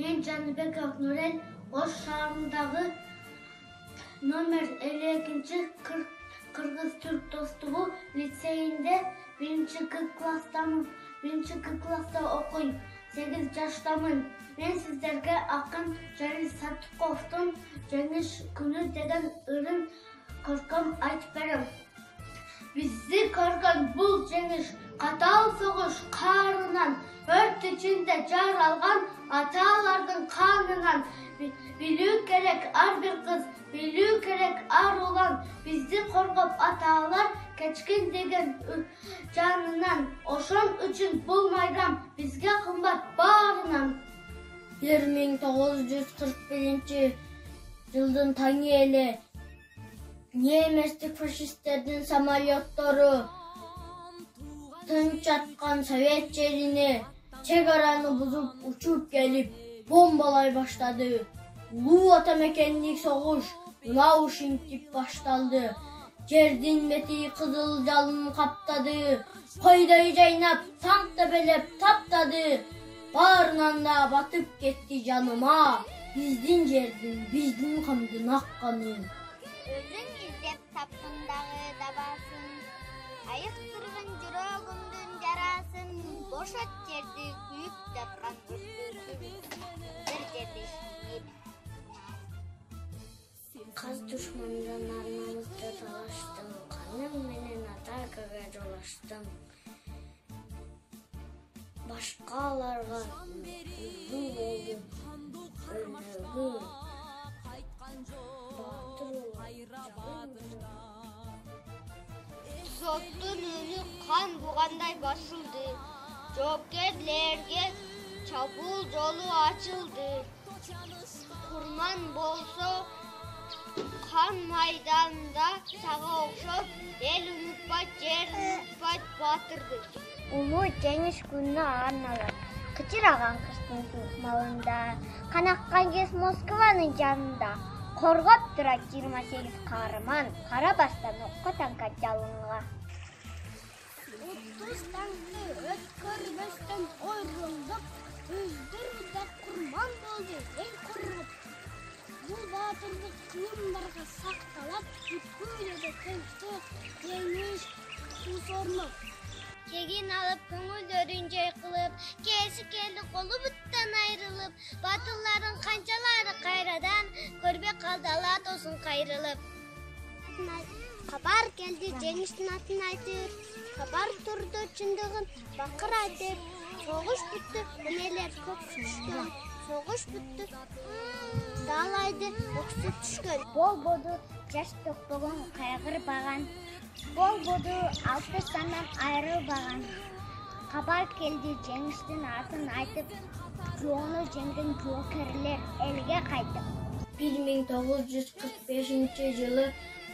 Ben Canibekov Nurel, Oş şahrındagı номер 52 Kırgız-Türk Dostluğu liseyinde 1. klasta okuyum. 8 yaştamın. Ben sizlerge akın Jalil Satıkov'tun Жеңиш күнү деген ырын көркөм айтып берем. Bizi көргөн бул жеңиш катаал согуш каарынан, өрт ичинде жар алган аталардын канынан. Билүү керек ар бир кыз, билүү керек ар улан. Бизди коргоп аталар кечкен деген жанынан. Ошон үчүн бул майдан бизге кымбат баарынан. 1941 жылдын таңы эле неместик фашисттердин самолеттору тынч аткан совет жерине чек араны бузуп учуп келип бомбалай баштады. Улуу ата мекендик согуш мына ушинтип башталды. Жердин бети кызыл жалын каптады. Койдой жайнап, таң тебелеп таптады. Баарынан да батып кетти жаныма. Биздин жердин, биздин камдын акканы. Өзүң издеп таптың дагы табасын. Айыктыргын жүрөгүмдүн жарасын. Бошот жерди күйүп жаткан бир жерде шийип. Каз душмандан арнамызды талаштым. Каным менен атакага жолаштым. Башкаларга үлгү болдум. Өнөгү Соттун önü kan бугандай басылды. Жоопкерлерге чабуул жолу ачылды. Курман болсо kan майданда сага окшоп эл унутпайт, жер унутпайт батырды. Улуу жеңиш күнүнө арналат. Кычыраган кыштын малында, канаккан кез Москванын жанында. Коргоп турат 28 каарман, Карабастан окко танка жалынга. 30 танкты өткөрбөстөн ойрундуп, өздөрү курман болду, эл кургуп. Бул баатырдык кыйымдарга сакталат, бүткүлөдө тынчтык, жеңиш, сусорлук. Кегин алып, көңүлдөрүн жай кылып, кээси келди колу буттан айрылып, батыллардын канчалары кайрадан көрбөй калды ала тосун кайрылып. Кабар келди жеңиштин атын айтып, кабар турду чындыгын бакыр айтып, согуш бүттү, энелер көп түштү, согуш бүттү, даалайды өксүп түшкөн. Болбоду жаш токпогон кайгырбаган, болбоду алты сандан айрылбаган. Кабар келди жеңиштин атын айтып, жоону жеңген жоокерлер элге кайтып. 1945 жылы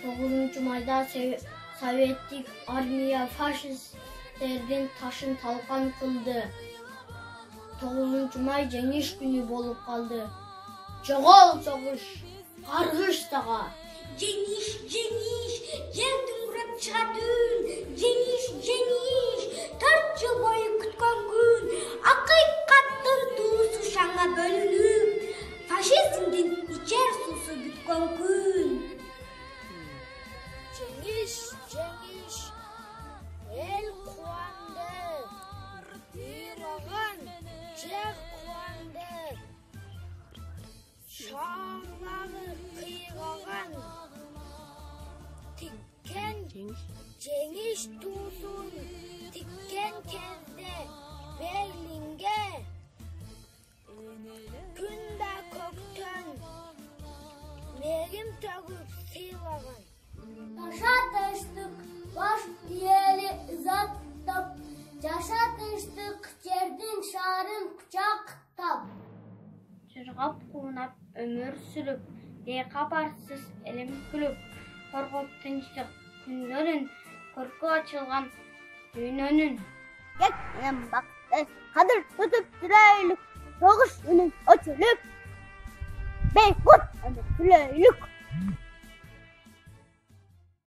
9 майда советтик армия фашисттердин ташын талкан кылды. 9 май жеңиш күнү болуп калды. Жогол согуш, каргыш сага. Жеңиш, жеңиш, жердин урап чыгатын. Жеңиш, жеңиш, 4 жыл бою күткөн күн. Акыйкаттын туусу шаңга бөлүнүп, фашизмдин ичер суусу бүткөн күн. Жеңиш, жеңиш, эл кубанды. Кыйраган жер кубанды. Шаңлары кыйгаган. Тиккен жеңиш туусун тиккен кезде Берлинге күн да көктөн мегим төгүп сыйлаган. Жашатыштык баш иели заттап, жашатыштык жердин шаарын кучактап. Жыргап куунап өмүр сүрүп, бейкабарсыз элем күлүп, коргоп тынчтык күндөрүн, көркү ачылган дүйнөнүн. Кек менен бакты кадыр тутуп жүрөйлүк, согуш үнүн өчүрүп, бейкут сүрөйлүк.